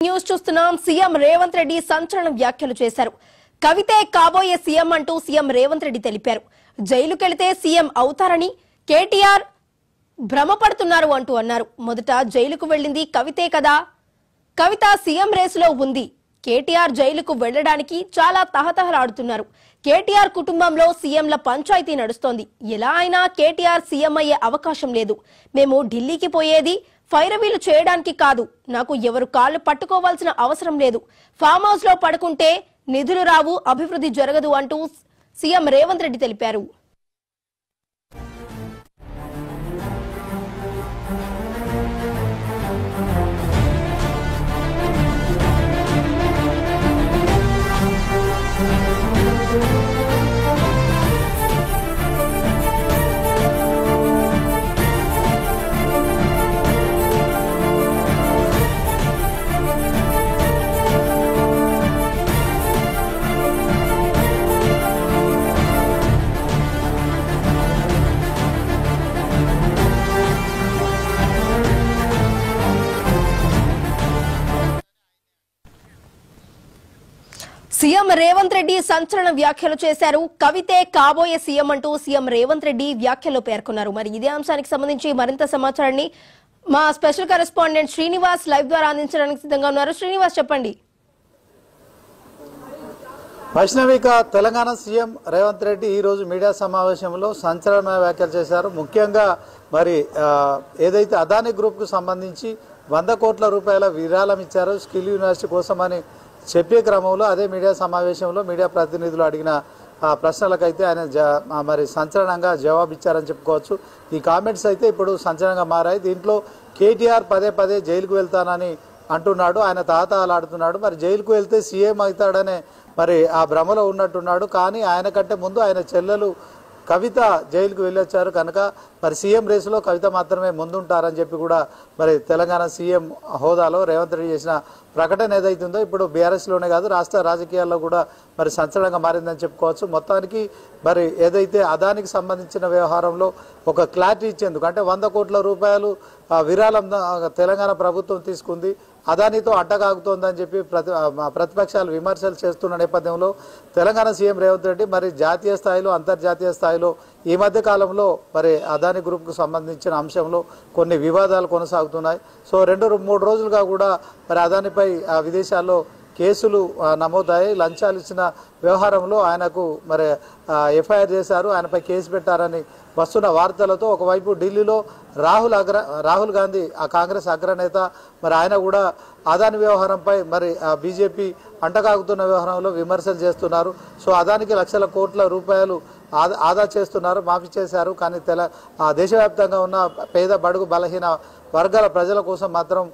News చూస్తున్నాం. CM Revanth Reddy సంచలన వ్యాఖ్యలు చేశారు. కవితే కాబోయే సీఎం అంటూ సీఎం రేవంత్ రెడ్డి తెలిపారు. జైలుకెళితే సీఎం అవుతారని కేటీఆర్ భ్రమపడుతున్నారు అంటూ అన్నారు. మొదట జైలుకు వెళ్లింది కవితే కదా, కవిత సీఎం రేసులో ఉంది. కేటీఆర్ జైలుకు వెళ్లడానికి చాలా తహతహలాడుతున్నారు. కేటీఆర్ కుటుంబంలో సీఎంల పంచాయతీ నడుస్తోంది. ఎలా అయినా కేటీఆర్ సీఎం అయ్యే అవకాశం లేదు. మేము ఢిల్లీకి పోయేది ఫైరవీలు చేయడానికి కాదు. నాకు ఎవరు కాళ్ళు పట్టుకోవాల్సిన అవసరం లేదు. ఫామ్ హౌస్ లో పడుకుంటే నిధులు రావు, అభివృద్ధి జరగదు అంటూ సీఎం రేవంత్ రెడ్డి తెలిపారు. సీఎం రేవంత్ రెడ్డి సంచలన వ్యాఖ్యలు చేశారు. కవితే కాబోయే సీఎం అంటూ సీఎం రేవంత్ రెడ్డి వ్యాఖ్యలో పేర్కొన్నారు. మరి ఇదే అంశానికి సంబంధించి మరింత సమాచారాన్ని మా స్పెషల్ కరెస్పాండెంట్ శ్రీనివాస్ లైవ్ ద్వారా అందించడానికి సిద్ధంగా ఉన్నారు. శ్రీనివాస్, చెప్పండి. వైష్ణవిక తెలంగాణ సీఎం రేవంత్ రెడ్డి ఈ రోజు మీడియా సమావేశంలో సంచలన వ్యాఖ్యలు చేశారు. ముఖ్యంగా మరి ఏదైతే అదానీ గ్రూప్ కు సంబంధించి 100 కోట్ల రూపాయల విరాళం ఇచ్చారో స్కిల్ యూనివర్సిటీ కోసమని చెప్పే క్రమంలో అదే మీడియా సమావేశంలో మీడియా ప్రతినిధులు అడిగిన ప్రశ్నలకైతే ఆయన మరి సంచలనంగా జవాబిచ్చారని చెప్పుకోవచ్చు. ఈ కామెంట్స్ అయితే ఇప్పుడు సంచలనంగా మారాయి. దీంట్లో కేటీఆర్ పదే పదే జైలుకు వెళ్తానని అంటున్నాడు. ఆయన తాతాలాడుతున్నాడు. మరి జైలుకు వెళ్తే సీఎం అవుతాడనే మరి ఆ భ్రమలో ఉన్నట్టున్నాడు. కానీ ఆయన కంటే ముందు ఆయన చెల్లెలు కవిత జైలుకు వెళ్ళొచ్చారు కనుక మరి సీఎం రేసులో కవిత మాత్రమే ముందుంటారని చెప్పి కూడా మరి తెలంగాణ సీఎం హోదాలో రేవంత్ రెడ్డి చేసిన ప్రకటన ఏదైతుందో ఇప్పుడు బీఆర్ఎస్లోనే కాదు రాష్ట్ర రాజకీయాల్లో కూడా మరి సంచలనంగా మారిందని చెప్పుకోవచ్చు. మొత్తానికి మరి ఏదైతే అదానికి సంబంధించిన వ్యవహారంలో ఒక క్లారిటీ ఇచ్చేందుకు అంటే 100 కోట్ల రూపాయలు విరాళం తెలంగాణ ప్రభుత్వం తీసుకుంది, అదానితో అడ్డగాగుతోందని చెప్పి ప్రతిపక్షాలు విమర్శలు చేస్తున్న నేపథ్యంలో తెలంగాణ సీఎం రేవంత్ రెడ్డి మరి జాతీయ స్థాయిలో అంతర్జాతీయ స్థాయిలో ఈ మధ్య కాలంలో మరి అదాని గ్రూప్కు సంబంధించిన అంశంలో కొన్ని వివాదాలు కొనసాగుతున్నాయి. సో 2-3 రోజులుగా కూడా మరి అదానిపై విదేశాల్లో కేసులు నమోదయ్యాయి. లంచాలు ఇచ్చిన వ్యవహారంలో ఆయనకు మరి ఎఫ్ఐఆర్ చేశారు, ఆయనపై కేసు పెట్టారని వస్తున్న వార్తలతో ఒకవైపు ఢిల్లీలో రాహుల్ గాంధీ ఆ కాంగ్రెస్ అగ్రనేత మరి ఆయన కూడా అదాని వ్యవహారంపై మరి బీజేపీ అంటకాగుతున్న వ్యవహారంలో విమర్శలు చేస్తున్నారు. సో అదానికి లక్షల కోట్ల రూపాయలు ఆదా చేస్తున్నారు, మాఫీ చేశారు. కానీ దేశవ్యాప్తంగా ఉన్న పేద బడుగు బలహీన వర్గాల ప్రజల కోసం మాత్రం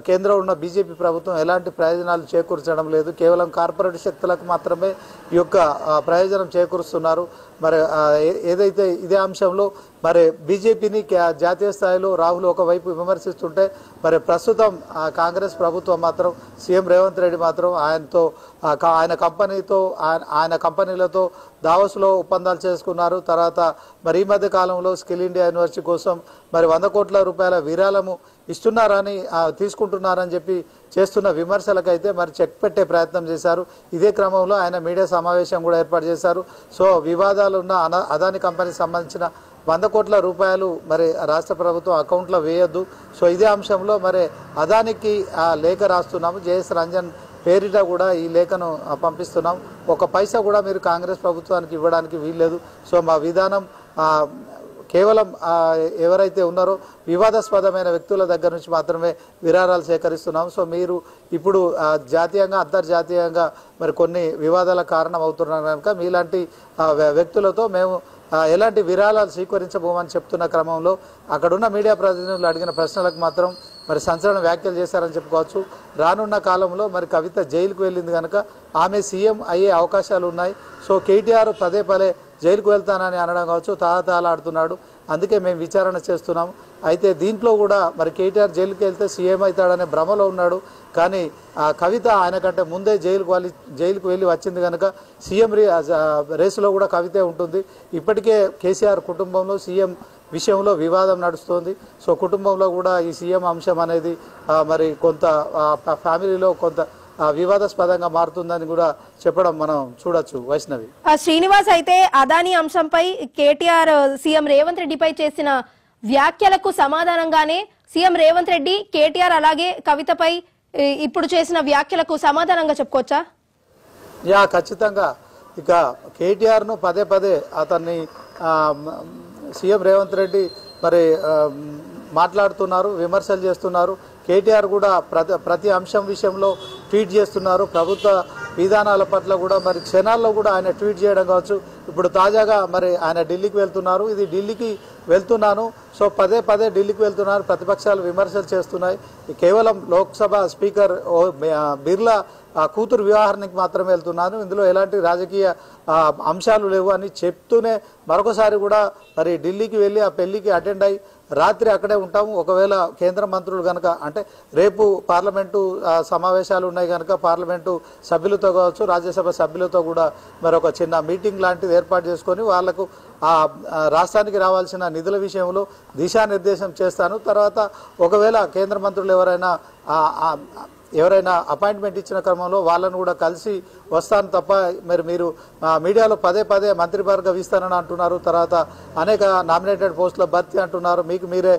కేంద్రంలో ఉన్న బీజేపీ ప్రభుత్వం ఎలాంటి ప్రయోజనాలు చేకూర్చడం లేదు. కేవలం కార్పొరేట్ శక్తులకు మాత్రమే ఈ యొక్క ప్రయోజనం చేకూరుస్తున్నారు. మరి ఏదైతే ఇదే అంశంలో మరి బీజేపీని జాతీయ స్థాయిలో రాహుల్ ఒకవైపు విమర్శిస్తుంటే మరి ప్రస్తుతం కాంగ్రెస్ ప్రభుత్వం మాత్రం సీఎం రేవంత్ రెడ్డి మాత్రం ఆయన కంపెనీలతో దావోస్లో ఒప్పందాలు చేసుకున్నారు. తర్వాత మరి ఈ మధ్య కాలంలో స్కిల్ ఇండియా యూనివర్సిటీ కోసం మరి 100 కోట్ల రూపాయల విరాళము ఇస్తున్నారని తీసుకుంటున్నారని చెప్పి చేస్తున్న విమర్శలకైతే మరి చెక్ పెట్టే ప్రయత్నం చేశారు. ఇదే క్రమంలో ఆయన మీడియా సమావేశం కూడా ఏర్పాటు చేశారు. సో వివాదాలు ఉన్న అదాని కంపెనీకి సంబంధించిన 100 కోట్ల రూపాయలు మరి రాష్ట్ర ప్రభుత్వం అకౌంట్లో వేయొద్దు. సో ఇదే అంశంలో మరి అదానికి లేఖ రాస్తున్నాము, జేఎస్ రంజన్ పేరిట కూడా ఈ లేఖను పంపిస్తున్నాం. ఒక పైసా కూడా మీరు కాంగ్రెస్ ప్రభుత్వానికి ఇవ్వడానికి వీల్లేదు. సో మా విధానం కేవలం ఎవరైతే ఉన్నారో వివాదాస్పదమైన వ్యక్తుల దగ్గర నుంచి మాత్రమే విరాళాలు సేకరిస్తున్నాం. సో మీరు ఇప్పుడు జాతీయంగా అంతర్జాతీయంగా మరి కొన్ని వివాదాల కారణం అవుతున్నారు కనుక మీలాంటి వ్యక్తులతో మేము ఎలాంటి విరాళాలు స్వీకరించబోమని చెప్తున్న క్రమంలో అక్కడున్న మీడియా ప్రతినిధులు అడిగిన ప్రశ్నలకు మాత్రం మరి సంచలన వ్యాఖ్యలు చేశారని చెప్పుకోవచ్చు. రానున్న కాలంలో మరి కవిత జైలుకు వెళ్ళింది కనుక ఆమె సీఎం అయ్యే అవకాశాలు ఉన్నాయి. సో కేటీఆర్ పదే జైలుకు వెళ్తానని అనడం కావచ్చు తాళాడుతున్నాడు. అందుకే మేము విచారణ చేస్తున్నాము. అయితే దీంట్లో కూడా మరి కేటీఆర్ జైలుకి వెళ్తే సీఎం అవుతాడనే భ్రమలో ఉన్నాడు. కానీ కవిత ఆయన కంటే ముందే జైలుకు వెళ్ళి వచ్చింది కనుక సీఎం రేసులో కూడా కవితే ఉంటుంది. ఇప్పటికే కేసీఆర్ కుటుంబంలో సీఎం విషయంలో వివాదం నడుస్తోంది. సో కుటుంబంలో కూడా ఈ సీఎం అంశం అనేది మరి కొంత ఫ్యామిలీలో కొంత వివాదాస్పదంగా మారుతుందని కూడా చెప్పడం మనం చూడొచ్చు. వైష్ణవి, శ్రీనివాస్, అయితే అదానీ అంశంపై కేటీఆర్ సీఎం రేవంత్ రెడ్డిపై చేసిన వ్యాఖ్యలకు సమాధానంగానే సీఎం రేవంత్ రెడ్డి కేటీఆర్ అలాగే కవితపై ఇప్పుడు చేసిన వ్యాఖ్యలకు సమాధానంగా చెప్పుకోవచ్చా? ఖచ్చితంగా. ఇక కేటీఆర్ను పదే పదే అతన్ని సీఎం రేవంత్ రెడ్డి మరి మాట్లాడుతున్నారు, విమర్శలు చేస్తున్నారు. కేటీఆర్ కూడా ప్రతి అంశం విషయంలో ట్వీట్ చేస్తున్నారు. ప్రభుత్వ విధానాల పట్ల కూడా మరి క్షణాల్లో కూడా ఆయన ట్వీట్ చేయడం కావచ్చు. ఇప్పుడు తాజాగా మరి ఆయన ఢిల్లీకి వెళ్తున్నారు. ఇది ఢిల్లీకి వెళ్తున్నాను, సో పదే పదే ఢిల్లీకి వెళ్తున్నారు, ప్రతిపక్షాలు విమర్శలు చేస్తున్నాయి. కేవలం లోక్సభ స్పీకర్ బిర్లా కూతురు వివాహానికి మాత్రమే వెళ్తున్నాను, ఇందులో ఎలాంటి రాజకీయ అంశాలు లేవు అని చెప్తూనే మరొకసారి కూడా మరి ఢిల్లీకి వెళ్ళి ఆ పెళ్లికి అటెండ్ అయ్యి రాత్రి అక్కడే ఉంటాము. ఒకవేళ కేంద్ర మంత్రులు కనుక, అంటే రేపు పార్లమెంటు సమావేశాలు ఉన్నాయి కనుక పార్లమెంటు సభ్యులతో కావచ్చు, రాజ్యసభ సభ్యులతో కూడా మరి ఒక చిన్న మీటింగ్ లాంటిది ఏర్పాటు చేసుకొని వాళ్లకు ఆ రాష్ట్రానికి రావాల్సిన నిధుల విషయంలో దిశానిర్దేశం చేస్తాను. తర్వాత ఒకవేళ కేంద్ర మంత్రులు ఎవరైనా అపాయింట్మెంట్ ఇచ్చిన క్రమంలో వాళ్ళను కూడా కలిసి వస్తాను తప్ప మరి మీరు మీడియాలో పదే పదే మంత్రివర్గ విస్తరణ అంటున్నారు, తర్వాత అనేక నామినేటెడ్ పోస్టుల భర్తీ అంటున్నారు, మీకు మీరే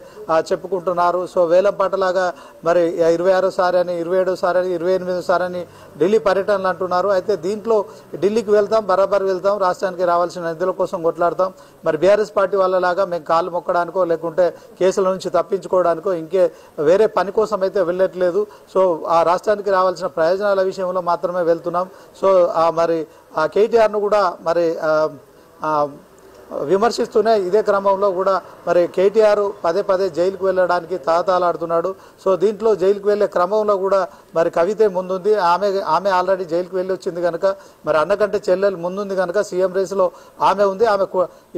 చెప్పుకుంటున్నారు. సో వేలం పాటలాగా మరి 26సారి అని, 27సారి అని, 28సారి అని ఢిల్లీ పర్యటనలు అంటున్నారు. అయితే దీంట్లో ఢిల్లీకి వెళ్తాం, బరాబర్ వెళ్తాం, రాష్ట్రానికి రావాల్సిన నిధుల కోసం కొట్లాడతాం. మరి బీఆర్ఎస్ పార్టీ వాళ్ళలాగా మేము కాళ్ళు మొక్కడానికో లేకుంటే కేసుల నుంచి తప్పించుకోవడానికో ఇంకే వేరే పని కోసం అయితే వెళ్ళట్లేదు. సో ఆ రాష్ట్రానికి రావాల్సిన ప్రయోజనాల విషయంలో మాత్రమే వెళ్తున్నాం. సో మరి ఆ కేటీఆర్ను కూడా మరి విమర్శిస్తూనే ఇదే క్రమంలో కూడా మరి కేటీఆర్ పదే పదే జైలుకు వెళ్ళడానికి తాతాలాడుతున్నాడు. సో దీంట్లో జైలుకు వెళ్ళే క్రమంలో కూడా మరి కవితే ముందుంది. ఆమె ఆల్రెడీ జైలుకు వెళ్ళి వచ్చింది కనుక మరి అన్నకంటే చెల్లెలు ముందుంది కనుక సీఎం రేసులో ఆమె ఉంది. ఆమె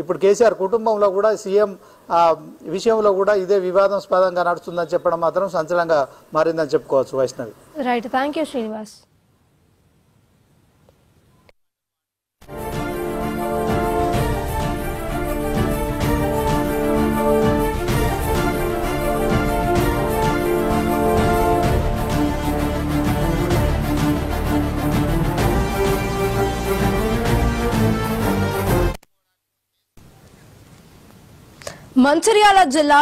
ఇప్పుడు కేసీఆర్ కుటుంబంలో కూడా సీఎం విషయంలో కూడా ఇదే వివాదాస్పదంగా నడుస్తుందని చెప్పడం మాత్రం సంచలనంగా మారిందని చెప్పుకోవచ్చు. Vaishnavi, right, thank you Srinivas. Mancherial జిల్లా